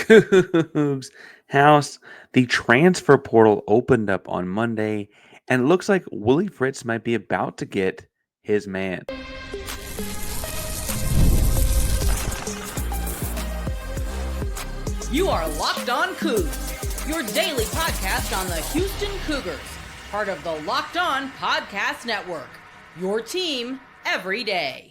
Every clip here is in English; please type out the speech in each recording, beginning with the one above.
Coogs house. The transfer portal opened up on Monday, and it looks like Willie Fritz might be about to get his man. You are Locked On Coogs, your daily podcast on the Houston Cougars, part of the Locked On Podcast Network, your team every day.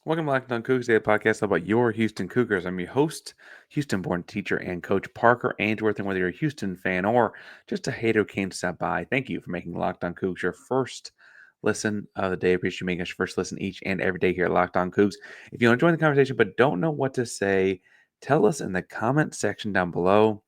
Welcome to Locked On Cougars, daily podcast about your Houston Cougars. I'm your host, Houston-born teacher and coach Parker Ainsworth, and whether you're a Houston fan or just a hater who came to stop by, thank you for making Locked On Cougs your first listen of the day. I appreciate you making us your first listen each and every day here at Locked On Cougs. If you want to join the conversation but don't know what to say, tell us in the comment section down below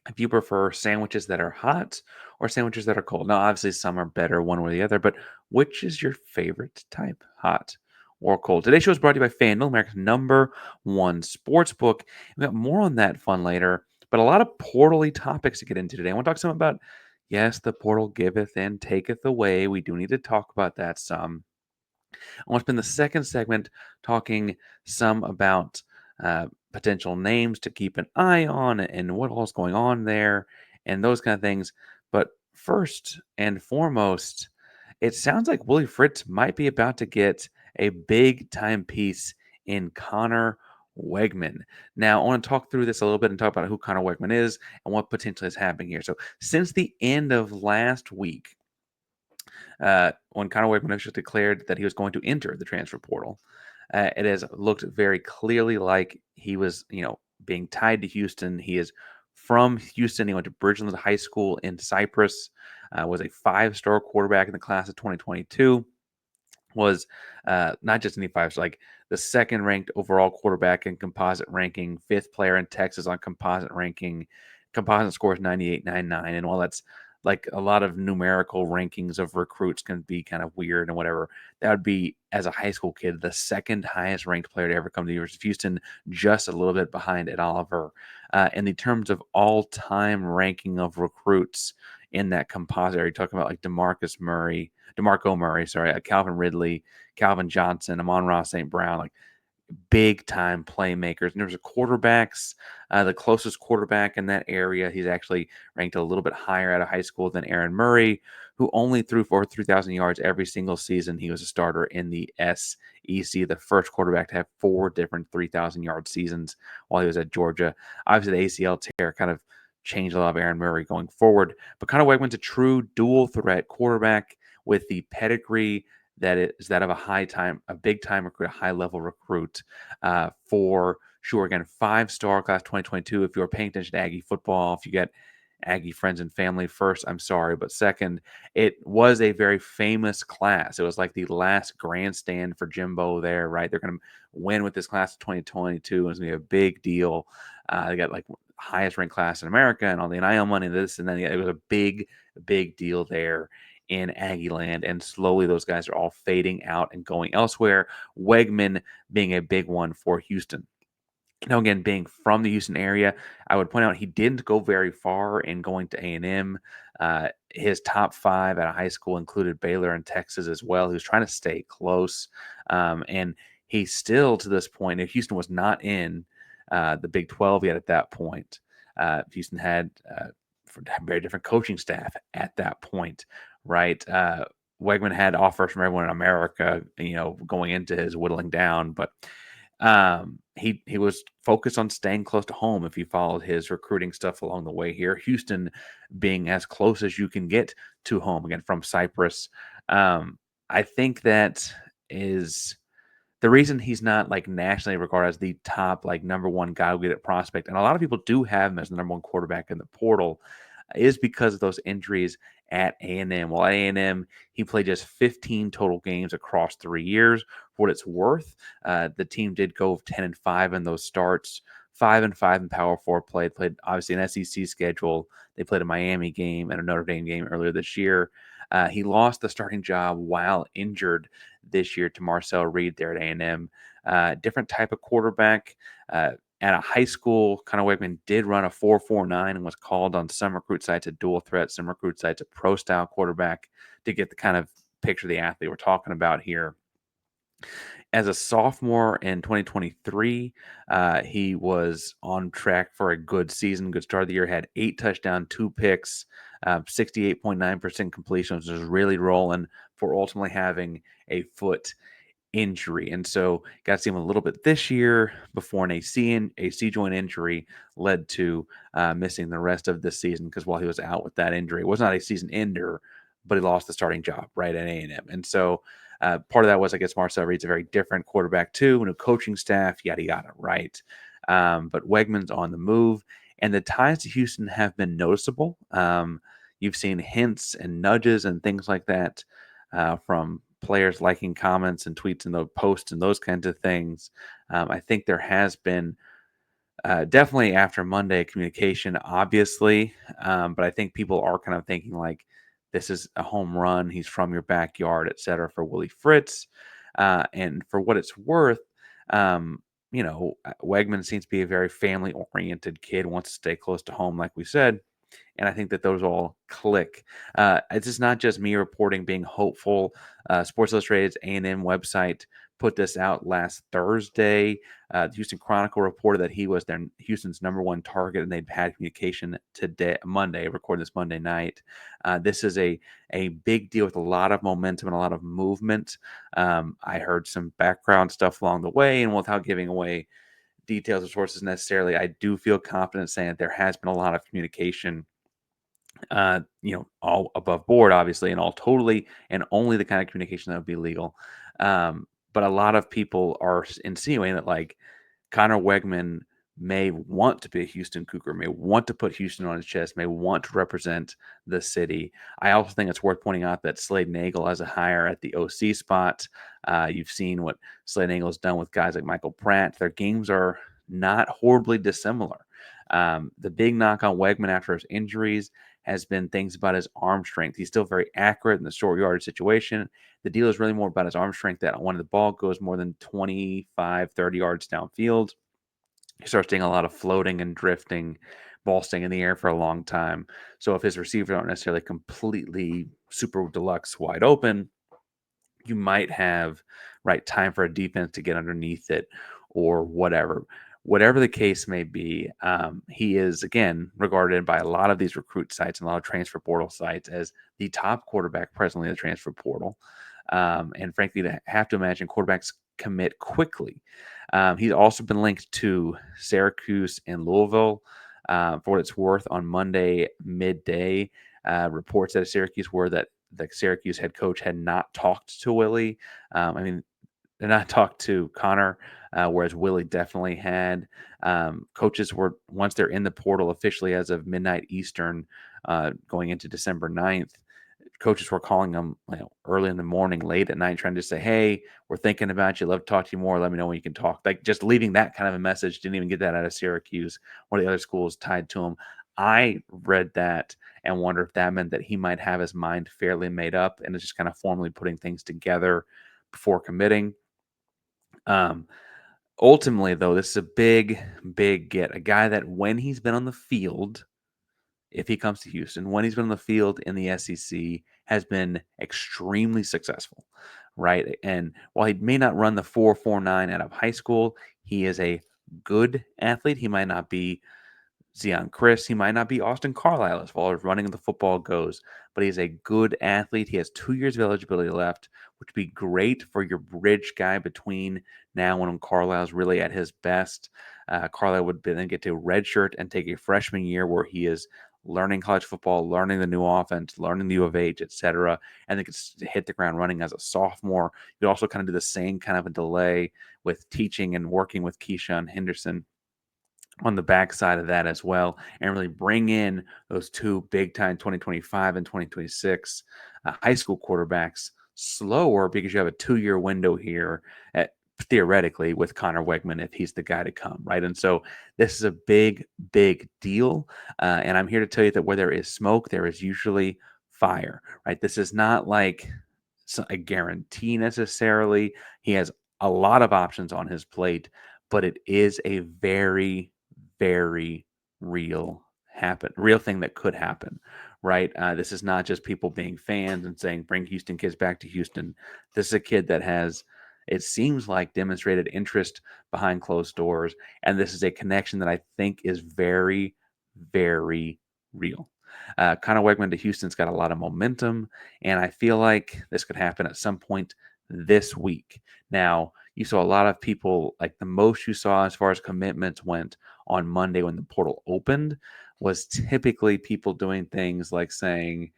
if you prefer sandwiches that are hot or sandwiches that are cold. Now, obviously, some are better one way or the other, but which is your favorite type, hot or cold? Today's show is brought to you by FanDuel, America's #1 sports book. We got more on that fun later, but a lot of portal-y topics to get into today. I want to talk some about, yes, the portal giveth and taketh away. We do need to talk about that some. I want to spend the second segment talking some about potential names to keep an eye on and what all's going on there and those kind of things. But first and foremost, it sounds like Willie Fritz might be about to get a big time piece in Conner Weigman. Now, I want to talk through this a little bit and talk about who Conner Weigman is and what potentially is happening here. So, since the end of last week, when Conner Weigman actually declared that he was going to enter the transfer portal, it has looked very clearly like he was, being tied to Houston. He is from Houston. He went to Bridgeland High School in Cyprus, was a 5-star quarterback in the class of 2022, was not just any 5 like the second ranked overall quarterback in composite ranking, 5th player in Texas on composite ranking. Composite score is 98.99. And while that's like a lot of numerical rankings of recruits can be kind of weird and whatever, that would be, as a high school kid, the second highest ranked player to ever come to the University of Houston, just a little bit behind Ed Oliver. In the terms of all-time ranking of recruits in that composite, are you talking about like DeMarco Murray, Calvin Ridley, Calvin Johnson, Amon-Ra St. Brown, like big time playmakers. In terms of quarterbacks, the closest quarterback in that area, he's actually ranked a little bit higher out of high school than Aaron Murray, who only threw for 3,000 yards every single season. He was a starter in the SEC, the first quarterback to have 4 different 3,000-yard seasons while he was at Georgia. Obviously, the ACL tear kind of changed a lot of Aaron Murray going forward. But Conner Weigman's a true dual threat quarterback with the pedigree that is that of a big time recruit, a high level recruit for sure. Again, 5-star class 2022. If you're paying attention to Aggie football, if you get Aggie friends and family first, I'm sorry, but second, it was a very famous class. It was like the last grandstand for Jimbo there, right? They're going to win with this class of 2022. It's going to be a big deal. They got like highest ranked class in America and all the NIL money, this, and then it was a big deal there in Aggie land, and slowly those guys are all fading out and going elsewhere. Wegman being a big one for Houston. Now, again, being from the Houston area, I would point out he didn't go very far in going to A&M. His top 5 at a high school included Baylor and Texas as well. He was trying to stay close, and he still, to this point, if Houston was not in the Big 12 yet at that point, Houston had a very different coaching staff at that point, right? Wegman had offers from everyone in America, going into his whittling down, but he was focused on staying close to home if you followed his recruiting stuff along the way here. Houston being as close as you can get to home, again, from Cyprus. I think that is the reason he's not like nationally regarded as the top, like #1 guy who get it prospect. And a lot of people do have him as the #1 quarterback in the portal, is because of those injuries at A&M. Well, at A&M, he played just 15 total games across 3 years. For what it's worth, the team did go 10-5 in those starts, 5-5 in Power 4 play. Played obviously an SEC schedule. They played a Miami game and a Notre Dame game earlier this year. He lost the starting job while injured this year to Marcel Reed there at A&M. Different type of quarterback. At a high school, Conner Weigman did run a 4.49 and was called on some recruit sites a dual threat, some recruit sites a pro-style quarterback, to get the kind of picture of the athlete we're talking about here. as a sophomore in 2023, he was on track for a good season, good start of the year. Had 8 touchdowns, 2 picks, 68.9% completion, which is really rolling for ultimately having a foot injury. And so got to see him a little bit this year before an AC joint injury led to missing the rest of this season, because while he was out with that injury, it was not a season ender, but he lost the starting job right at A&M. And so part of that was, I guess, Marcel Reed's a very different quarterback too, new coaching staff, yada yada, right? But Wegman's on the move, and the ties to Houston have been noticeable. You've seen hints and nudges and things like that from players liking comments and tweets and the posts and those kinds of things. I think there has been definitely after Monday communication, obviously, but I think people are kind of thinking like this is a home run. He's from your backyard, et cetera, for Willie Fritz. And for what it's worth, Wegman seems to be a very family oriented kid, wants to stay close to home, like we said. And I think that those all click. It's just not just me reporting, being hopeful. Sports Illustrated's A&M website put this out last Thursday. The Houston Chronicle reported that he was Houston's number one target, and they'd had communication today, Monday, recording this Monday night. This is a big deal with a lot of momentum and a lot of movement. I heard some background stuff along the way, and without giving away details or sources necessarily, I do feel confident saying that there has been a lot of communication, all above board, obviously, and all totally and only the kind of communication that would be legal. But a lot of people are insinuating that like Conner Weigman may want to be a Houston Cougar, may want to put Houston on his chest, may want to represent the city. I also think it's worth pointing out that Slade Nagel has a hire at the OC spot. You've seen what Slade Nagel has done with guys like Michael Pratt. Their games are not horribly dissimilar. The big knock on Wegman after his injuries has been things about his arm strength. He's still very accurate in the short yardage situation. The deal is really more about his arm strength, that when the ball goes more than 25, 30 yards downfield, you start seeing a lot of floating and drifting, ball staying in the air for a long time. So if his receivers aren't necessarily completely super deluxe wide open, you might have time for a defense to get underneath it or whatever. Whatever the case may be, he is again regarded by a lot of these recruit sites and a lot of transfer portal sites as the top quarterback presently in the transfer portal. And frankly, to have to imagine quarterbacks commit quickly. He's also been linked to Syracuse and Louisville. For what it's worth, on Monday midday, reports out of Syracuse were that the Syracuse head coach had not talked to Willie. They're not talked to Conner, whereas Willie definitely had. Coaches were, once they're in the portal officially as of midnight Eastern, going into December 9th, coaches were calling them early in the morning, late at night, trying to say, hey, we're thinking about you. Love to talk to you more. Let me know when you can talk. Like just leaving that kind of a message. Didn't even get that out of Syracuse, one of the other schools tied to him. I read that and wonder if that meant that he might have his mind fairly made up and is just kind of formally putting things together before committing. Ultimately, though, this is a big, big get. A guy that when he's been on the field, if he comes to Houston, when he's been on the field in the SEC, has been extremely successful, right? And while he may not run the 4.49 out of high school, he is a good athlete. He might not be Zion Chris. He might not be Austin Carlisle as far as running the football goes, but he's a good athlete. He has 2 years of eligibility left, which would be great for your bridge guy between now and when Carlisle's really at his best. Carlisle would then get to redshirt and take a freshman year where he is learning college football, learning the new offense, learning the U of H, etc., and then gets to hit the ground running as a sophomore. You also kind of do the same kind of a delay with teaching and working with Keyshawn Henderson on the backside of that as well, and really bring in those two big time 2025 and 2026 high school quarterbacks slower, because you have a 2-year window here theoretically with Conner Weigman if he's the guy to come, right? And so this is a big, big deal. And I'm here to tell you that where there is smoke, there is usually fire, right? This is not like a guarantee necessarily. He has a lot of options on his plate, but it is a very, very real thing that could happen, right? This is not just people being fans and saying bring Houston kids back to Houston. This is a kid that has it seems like, demonstrated interest behind closed doors. And this is a connection that I think is very, very real. Conner Wegman to Houston's got a lot of momentum, and I feel like this could happen at some point this week. Now, you saw a lot of people, like the most you saw as far as commitments went on Monday when the portal opened was typically people doing things like saying,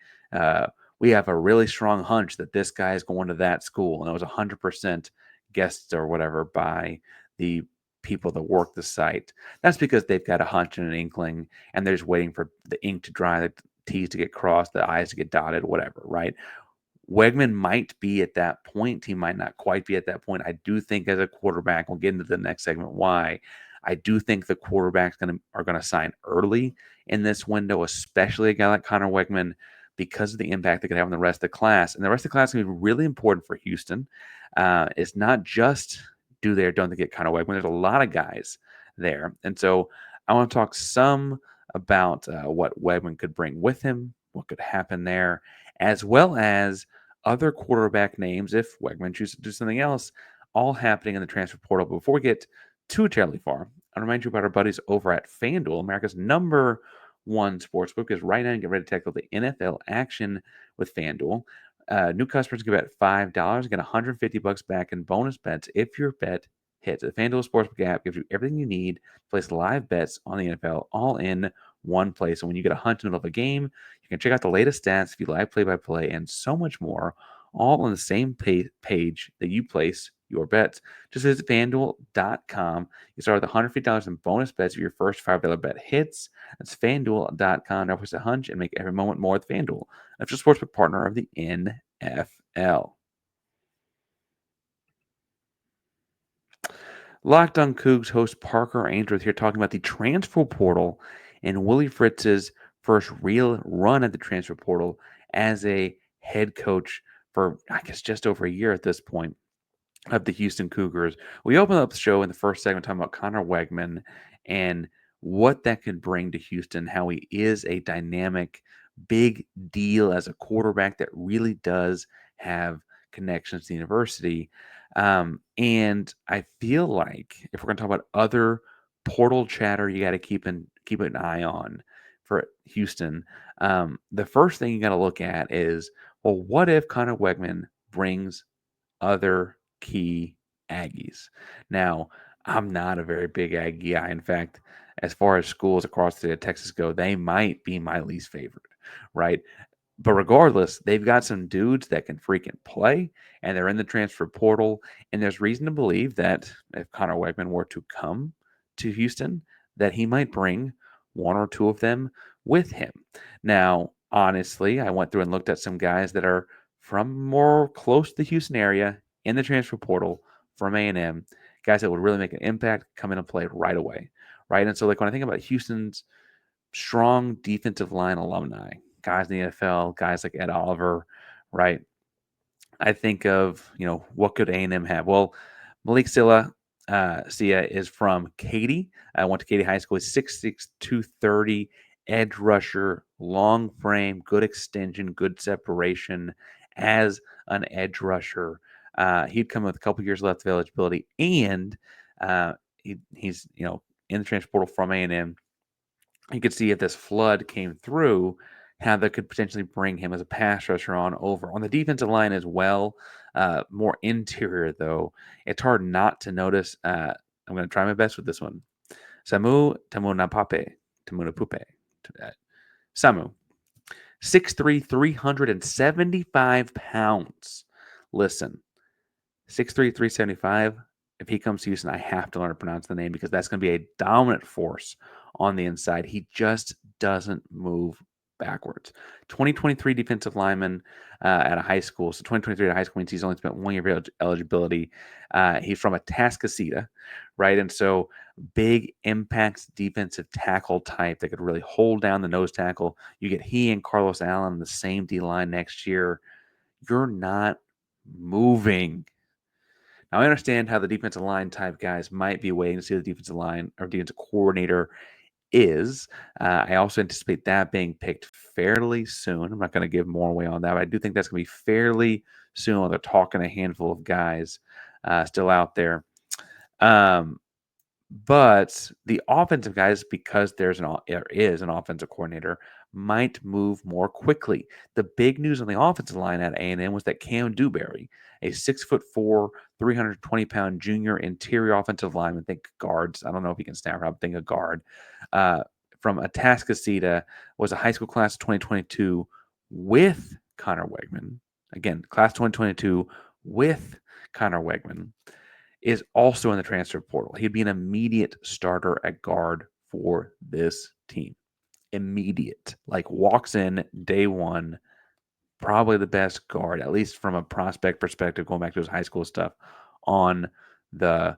we have a really strong hunch that this guy is going to that school. And it was 100% guessed or whatever by the people that work the site. That's because they've got a hunch and an inkling, and they're just waiting for the ink to dry, the T's to get crossed, the I's to get dotted, whatever, right? Wegman might be at that point. He might not quite be at that point. I do think as a quarterback, we'll get into the next segment why. I do think the quarterbacks are gonna sign early in this window, especially a guy like Conner Weigman, because of the impact they could have on the rest of the class. And the rest of the class is gonna be really important for Houston. It's not just do they or don't they get Conner Weigman. There's a lot of guys there, and so I want to talk some about what Wegman could bring with him, what could happen there, as well as other quarterback names if Wegman chooses to do something else, all happening in the transfer portal. But before we get too terribly far, I remind you about our buddies over at FanDuel, America's #1 sportsbook, because right now you get ready to tackle the NFL action with FanDuel. New customers can bet $5 and get $150 back in bonus bets if your bet hits. The FanDuel Sportsbook app gives you everything you need to place live bets on the NFL all in one place. And when you get a hunch in the middle of a game, you can check out the latest stats, view live play-by-play, and so much more, all on the same page that you place your bets. Just visit FanDuel.com. You start with $150 in bonus bets if your first $5 bet hits. That's FanDuel.com. Now place a hunch and make every moment more with FanDuel, an official sportsbook partner of the NFL. Locked on Coogs host Parker Ainsworth here talking about the transfer portal and Willie Fritz's first real run at the transfer portal as a head coach for, I guess, just over a year at this point of the Houston Cougars. We opened up the show in the first segment talking about Conner Weigman and what that could bring to Houston, how he is a dynamic, big deal as a quarterback that really does have connections to the university. And I feel like if we're going to talk about other portal chatter, you got to keep an eye on for Houston. The first thing you got to look at is, well, what if Conner Weigman brings other key Aggies? Now, I'm not a very big Aggie guy. In fact, as far as schools across the state of Texas go, they might be my least favorite, right? But regardless, they've got some dudes that can freaking play, and they're in the transfer portal. And there's reason to believe that if Conner Weigman were to come to Houston, that he might bring one or two of them with him. Now, honestly, I went through and looked at some guys that are from more close to the Houston area in the transfer portal from A&M, guys that would really make an impact, come in and play right away, right? And so, like when I think about Houston's strong defensive line alumni, guys in the NFL, guys like Ed Oliver, right? I think of, what could A&M have? Well, Malik Sila is from Katy. I went to Katy High School. He's 6'6", 230, edge rusher, long frame, good extension, good separation as an edge rusher. He'd come with a couple years left of eligibility, and he's in the transfer portal from A&M. You could see if this flood came through, how that could potentially bring him as a pass rusher on over. On the defensive line as well, more interior though, it's hard not to notice. I'm going to try my best with this one. Tamunapupe. Samu, 6'3", 375 pounds. Listen, 6'3", 375. If he comes to Houston, I have to learn to pronounce the name because that's going to be a dominant force on the inside. He just doesn't move backwards. 2023 defensive lineman at a high school. So 2023 at a high school means he's only spent 1 year of eligibility. He's from Atascocita, right? And so big impact defensive tackle type that could really hold down the nose tackle. You get he and Carlos Allen in the same D line next year. You're not moving. Now, I understand how the defensive line type guys might be waiting to see the defensive line or defensive coordinator is. I also anticipate that being picked fairly soon. I'm not going to give more away on that, but I do think that's going to be fairly soon. They're talking a handful of guys still out there. Um, but the offensive guys, because there is an offensive coordinator, might move more quickly. The big news on the offensive line at A&M was that Cam Dewberry, a 6'4", 320-pound junior interior offensive lineman, think guards. I don't know if he can snap around, think a guard, uh, from Atascocita, was a high school class of 2022 with Conner Weigman. Again, class 2022 with Conner Weigman is also in the transfer portal. He'd be an immediate starter at guard for this team. Immediate. Like walks in day one, probably the best guard, at least from a prospect perspective, going back to his high school stuff, on the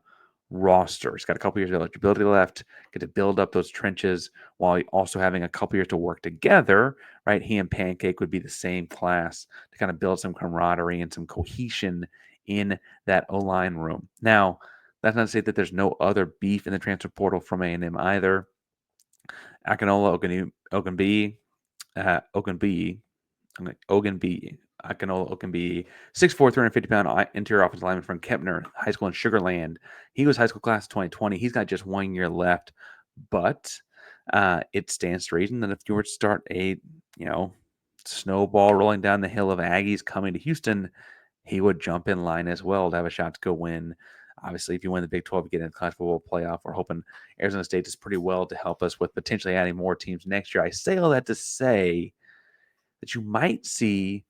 roster. He's got a couple years of eligibility left, get to build up those trenches while also having a couple years to work together, right? He and Pancake would be the same class to kind of build some camaraderie and some cohesion in that O-line room. Now, that's not to say that there's no other beef in the transfer portal from A&M either. Akinola Ogunbiyi, Akinola Ogunbiyi, 6'4", 350-pound interior offensive lineman from Kempner High School in Sugar Land. He was high school class of 2020. He's got just 1 year left, but it stands to reason that if you were to start a, snowball rolling down the hill of Aggies coming to Houston, he would jump in line as well to have a shot to go win. Obviously, if you win the Big 12, you get into the college football playoff. We're hoping Arizona State does pretty well to help us with potentially adding more teams next year. I say all that to say that you might see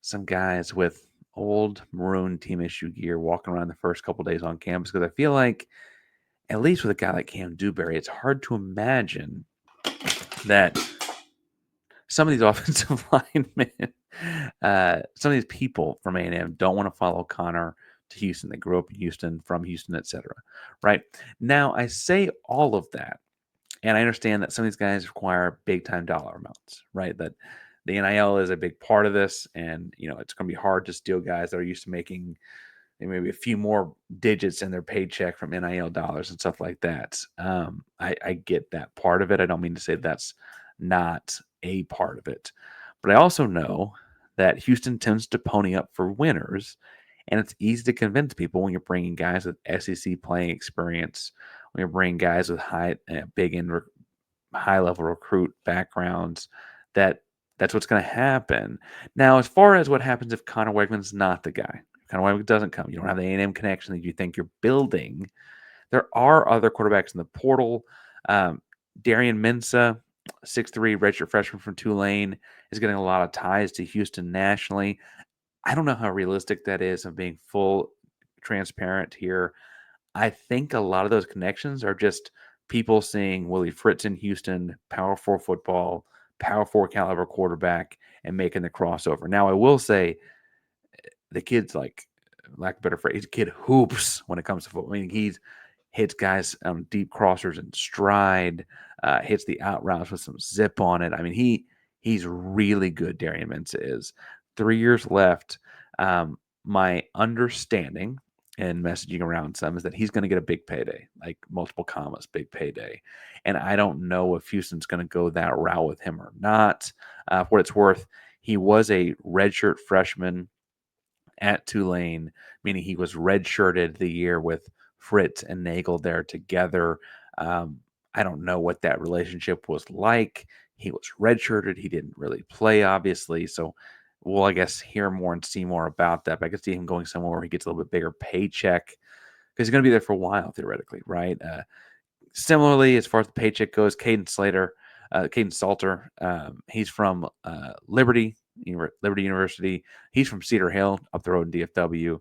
some guys with old maroon team issue gear walking around the first couple days on campus, because I feel like, at least with a guy like Cam Dewberry, it's hard to imagine that some of these offensive linemen, some of these people from A&M don't want to follow Conner to Houston. They grew up in Houston, from Houston, etc. Right? Now, I say all of that, and I understand that some of these guys require big-time dollar amounts, right? That the NIL is a big part of this, and, it's going to be hard to steal guys that are used to making maybe a few more digits in their paycheck from NIL dollars and stuff like that. I get that part of it. I don't mean to say that's not a part of it. But I also know that Houston tends to pony up for winners, and it's easy to convince people when you're bringing guys with SEC playing experience, when you're bringing guys with high level recruit backgrounds, that's what's going to happen. Now, as far as what happens if Conner Weigman's not the guy, Conner Weigman doesn't come, you don't have the A&M connection that you think you're building. There are other quarterbacks in the portal. Darian Mensa, 6'3", redshirt freshman from Tulane, is getting a lot of ties to Houston nationally. I don't know how realistic that is. I'm being full transparent here. I think a lot of those connections are just people seeing Willie Fritz in Houston, Power 4 football, Power 4 caliber quarterback, and making the crossover. Now, I will say the kid's like, lack of a better phrase, kid hoops when it comes to football. I mean, he's hits guys on deep crossers and stride, hits the out routes with some zip on it. I mean, he's really good, Darian Mensa is. 3 years left. My understanding and messaging around some is that he's going to get a big payday, like multiple commas, big payday. And I don't know if Houston's going to go that route with him or not. For what it's worth, he was a redshirt freshman at Tulane, meaning he was redshirted the year with Fritz and Nagel there together. I don't know what that relationship was like. He was redshirted. He didn't really play, obviously. So we'll, I guess, hear more and see more about that. But I could see him going somewhere where he gets a little bit bigger paycheck, because he's going to be there for a while, theoretically, right? Similarly, as far as the paycheck goes, Caden Salter, he's from Liberty University. He's from Cedar Hill, up the road in DFW.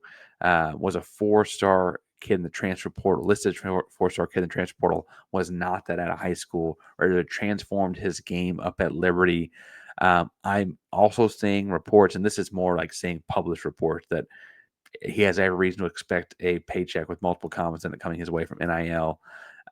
Was a four-star kid in the transfer portal, listed four-star kid in the transfer portal, was not that out of high school, or transformed his game up at Liberty. I'm also seeing reports, and this is more like seeing published reports, that he has every reason to expect a paycheck with multiple commas in it coming his way from NIL.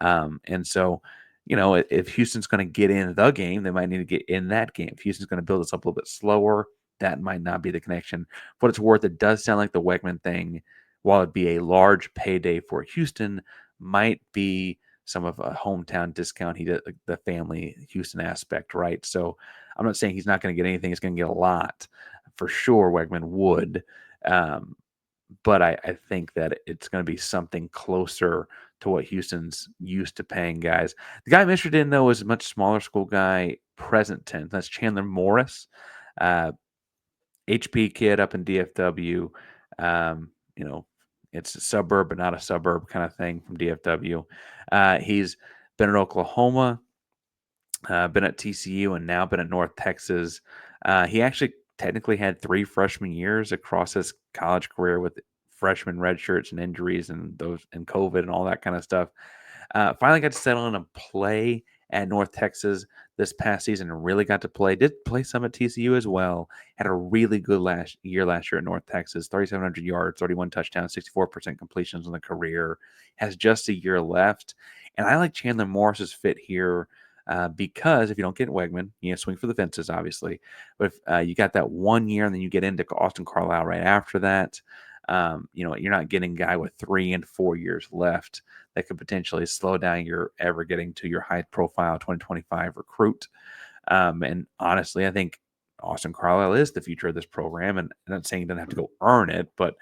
And so, if Houston's going to get in the game, they might need to get in that game. If Houston's going to build this up a little bit slower, that might not be the connection. For what it's worth, it does sound like the Wegman thing, while it'd be a large payday for Houston, might be some of a hometown discount. He did the family Houston aspect, right? So I'm not saying he's not going to get anything. He's going to get a lot. For sure, Wegman would. but I think that it's going to be something closer to what Houston's used to paying guys. The guy I'm interested in, though, is a much smaller school guy, present tense. That's Chandler Morris, uh, HP kid up in DFW. Um, you know, it's a suburb, but not a suburb kind of thing from DFW. He's been at Oklahoma, been at TCU, and now been at North Texas. He actually technically had 3 freshman years across his college career with freshman red shirts and injuries and those and COVID and all that kind of stuff. Finally got to settle in and play at North Texas this past season and really got to play. Did play some at TCU as well. Had a really good last year at North Texas, 3,700 yards, 31 touchdowns, 64% completions in the career. Has just a year left. And I like Chandler Morris's fit here because if you don't get Wegman, you swing for the fences, obviously. But if you got that 1 year and then you get into Austin Carlisle right after that, you're not getting a guy with 3 and 4 years left that could potentially slow down your ever getting to your high profile 2025 recruit. And honestly, I think Austin Carlisle is the future of this program. And I'm not saying you don't have to go earn it, but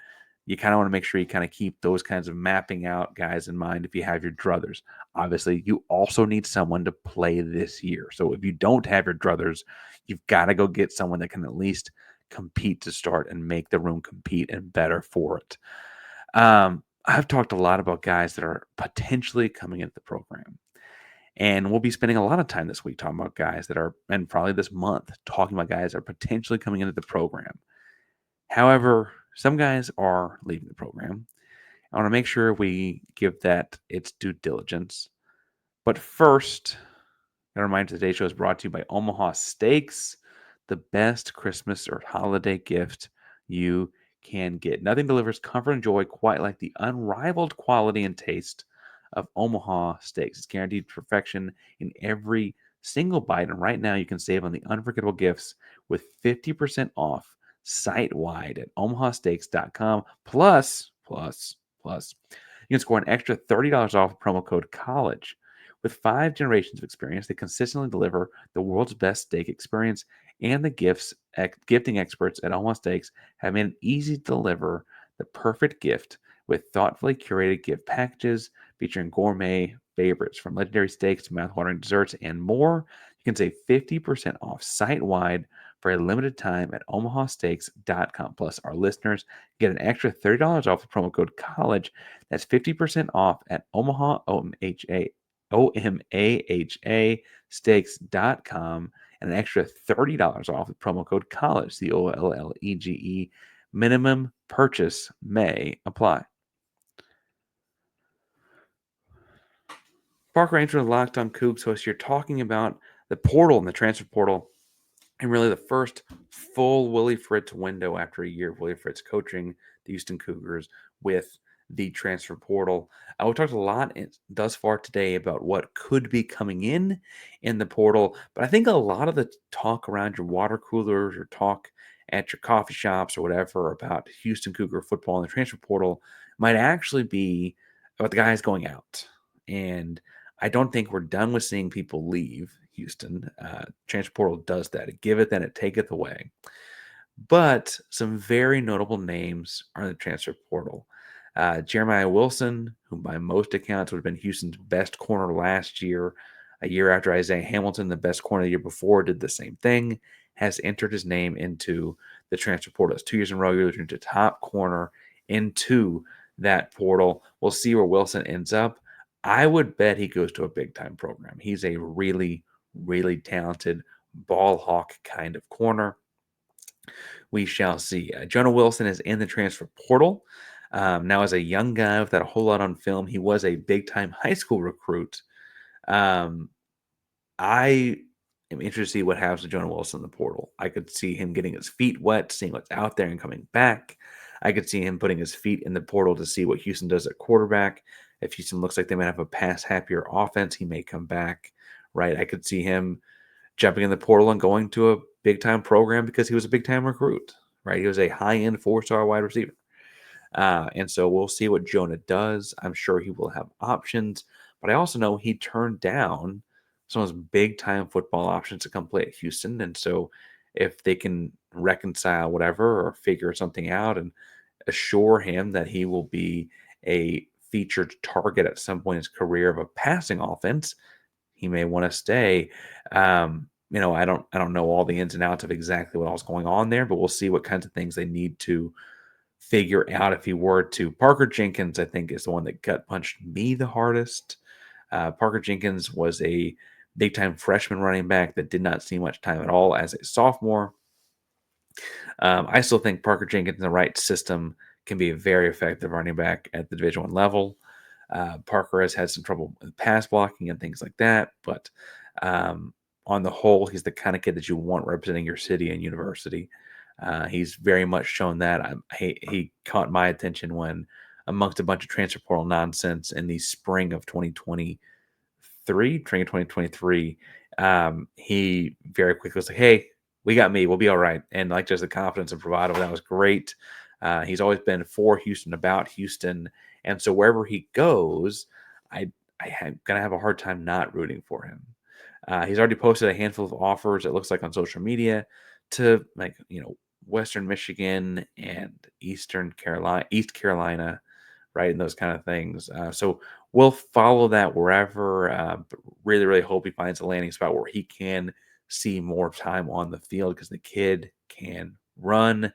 you kind of want to make sure you kind of keep those kinds of mapping out guys in mind if you have your druthers. Obviously, you also need someone to play this year. So if you don't have your druthers, you've got to go get someone that can at least compete to start and make the room compete and better for it. I've talked a lot about guys that are potentially coming into the program. And we'll be spending a lot of time this week talking about guys that are, and probably this month, talking about guys that are potentially coming into the program. However, some guys are leaving the program. I want to make sure we give that its due diligence. But first, I remind you today's show is brought to you by Omaha Steaks, the best Christmas or holiday gift you can get. Nothing delivers comfort and joy quite like the unrivaled quality and taste of Omaha Steaks. It's guaranteed perfection in every single bite. And right now, you can save on the unforgettable gifts with 50% off site wide at omahasteaks.com. Plus, you can score an extra $30 off with promo code COLLEGE. With 5 generations of experience, they consistently deliver the world's best steak experience, and the gifting experts at Omaha Steaks have made it easy to deliver the perfect gift with thoughtfully curated gift packages featuring gourmet favorites from legendary steaks to mouthwatering desserts and more. You can save 50% off site-wide for a limited time at omahasteaks.com. Plus, our listeners get an extra $30 off with promo code COLLEGE. That's 50% off at OMAHA steaks.com and an extra $30 off with promo code COLLEGE, COLLEGE. Minimum purchase may apply. Parker Ranger, Locked on Coogs host here, talking about the portal and the transfer portal, and really the first full Willie Fritz window after a year of Willie Fritz coaching the Houston Cougars with the transfer portal. We talked a lot thus far today about what could be coming in the portal, but I think a lot of the talk around your water coolers or talk at your coffee shops or whatever about Houston Cougar football and the transfer portal might actually be about the guys going out. And I don't think we're done with seeing people leave Houston. Transfer portal does that. It giveth and it taketh away. But some very notable names are in the transfer portal. Jeremiah Wilson, who by most accounts would have been Houston's best corner last year, a year after Isaiah Hamilton, the best corner the year before, did the same thing, has entered his name into the transfer portal. It's 2 years in a row, you're looking to top corner into that portal. We'll see where Wilson ends up. I would bet he goes to a big-time program. He's a really, really talented ball hawk kind of corner. We shall see. Jonah Wilson is in the transfer portal. Now, as a young guy without a whole lot on film, he was a big-time high school recruit. I am interested to see what happens to Jonah Wilson in the portal. I could see him getting his feet wet, seeing what's out there and coming back. I could see him putting his feet in the portal to see what Houston does at quarterback. If Houston looks like they might have a pass-happier offense, he may come back, right? I could see him jumping in the portal and going to a big-time program because he was a big-time recruit, right? He was a high-end 4-star wide receiver. And so we'll see what Jonah does. I'm sure he will have options, but I also know he turned down some of those big-time football options to come play at Houston. And so if they can reconcile whatever or figure something out and assure him that he will be a featured target at some point in his career of a passing offense, he may want to stay. I don't know all the ins and outs of exactly what all's going on there, but we'll see what kinds of things they need to figure out if he were to. Parker Jenkins, I think, is the one that gut punched me the hardest. Parker Jenkins was a big time freshman running back that did not see much time at all as a sophomore. I still think Parker Jenkins in the right system can be a very effective running back at the Division I level. Parker has had some trouble with pass blocking and things like that, but on the whole, he's the kind of kid that you want representing your city and university. He's very much shown that. He caught my attention when, amongst a bunch of transfer portal nonsense in the spring of 2023, he very quickly was like, "Hey, we got me. We'll be all right." And like just the confidence and bravado, that was great. He's always been for Houston, about Houston, and so wherever he goes, I'm gonna have a hard time not rooting for him. He's already posted a handful of offers, it looks like, on social media to, like, Western Michigan and East Carolina, right, and those kind of things. So we'll follow that wherever. But really, really hope he finds a landing spot where he can see more time on the field because the kid can run.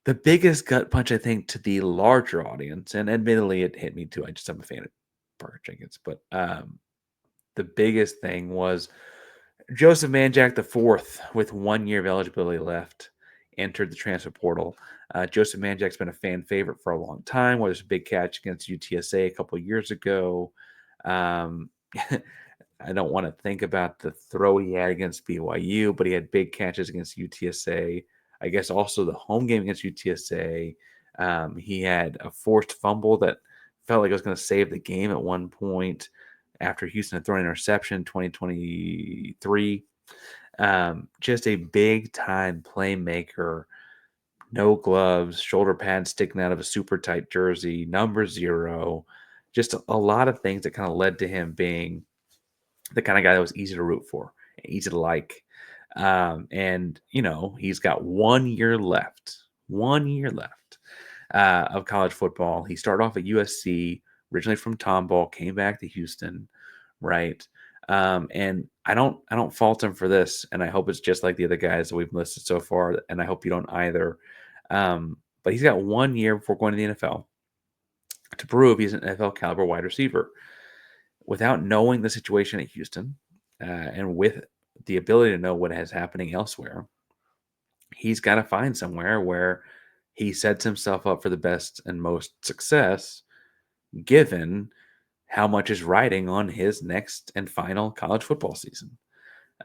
The biggest gut punch, I think, to the larger audience, and admittedly, it hit me too. I just am a fan of Parker Jenkins, but the biggest thing was Joseph Manjack the fourth, with 1 year of eligibility left, entered the transfer portal. Joseph Manjack's been a fan favorite for a long time. Was a big catch against UTSA a couple years ago. Um, I don't want to think about the throw he had against BYU, but he had big catches against UTSA. I guess also the home game against UTSA. He had a forced fumble that felt like it was going to save the game at one point after Houston had thrown an interception in 2023. Just a big time playmaker, no gloves, shoulder pads sticking out of a super tight jersey, number 0. Just a lot of things that kind of led to him being the kind of guy that was easy to root for, easy to like. And, he's got 1 year left, 1 year left of college football. He started off at USC, originally from Tomball, came back to Houston, right? And I don't fault him for this, and I hope it's just like the other guys that we've listed so far, and I hope you don't either. But he's got 1 year before going to the NFL to prove he's an NFL caliber wide receiver. Without knowing the situation at Houston, and with the ability to know what is happening elsewhere, he's got to find somewhere where he sets himself up for the best and most success, given how much is riding on his next and final college football season.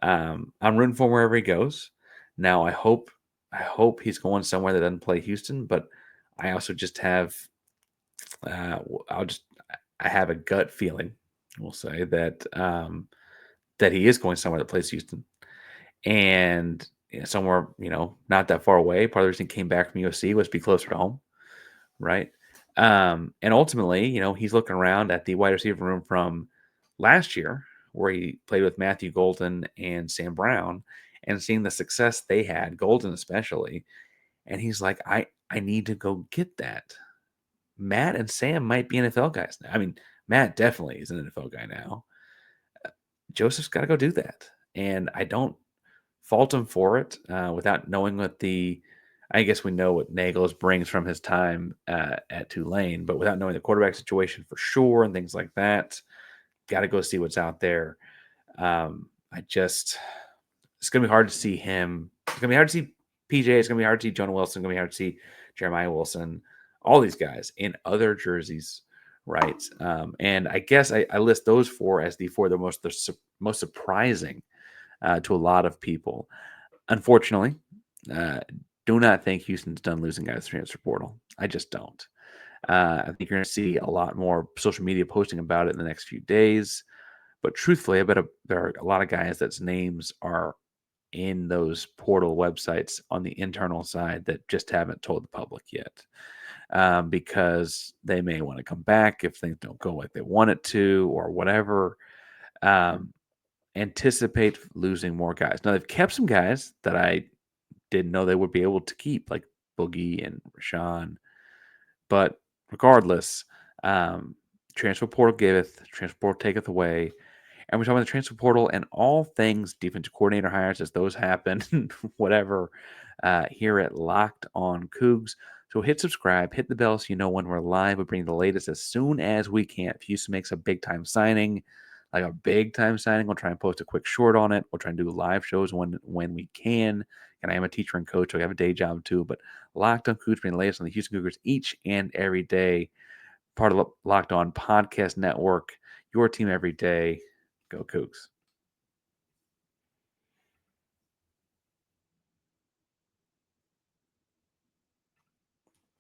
I'm rooting for him wherever he goes. Now, I hope he's going somewhere that doesn't play Houston, but I also just have, I have a gut feeling, we'll say, that that he is going somewhere that plays Houston, and somewhere not that far away. Part of the reason he came back from USC was to be closer to home, right? And ultimately, he's looking around at the wide receiver room from last year, where he played with Matthew Golden and Sam Brown, and seeing the success they had, Golden especially, and he's like, I need to go get that. Matt and Sam might be NFL guys now. I mean, Matt definitely is an NFL guy now. Joseph's got to go do that, and I don't fault him for it. Without knowing what I guess we know what Nagels brings from his time at Tulane, but without knowing the quarterback situation for sure and things like that, got to go see what's out there. It's going to be hard to see him. It's going to be hard to see PJ. It's going to be hard to see Jonah Wilson. It's going to be hard to see Jeremiah Wilson, all these guys in other jerseys, right? And I guess I list those four as the most surprising to a lot of people. Unfortunately, do not think Houston's done losing guys to transfer portal. I just don't. I think you're going to see a lot more social media posting about it in the next few days. But truthfully, I bet there are a lot of guys that's names are in those portal websites on the internal side that just haven't told the public yet, because they may want to come back if things don't go like they want it to or whatever. Anticipate losing more guys. Now, they've kept some guys that I didn't know they would be able to keep, like Boogie and Rashawn. But regardless, transfer portal giveth, transfer portal taketh away. And we're talking about the transfer portal and all things defensive coordinator hires as those happen, whatever, here at Locked on Cougs. So hit subscribe, hit the bell so you know when we're live. We bring the latest as soon as we can. If Houston makes a big time signing, like a big time signing, we'll try and post a quick short on it. We'll try and do live shows when we can. And I am a teacher and coach, so I have a day job too. But Locked on Cougs bring the latest on the Houston Cougars each and every day. Part of the Locked On Podcast Network. Your team every day. Go Cougs.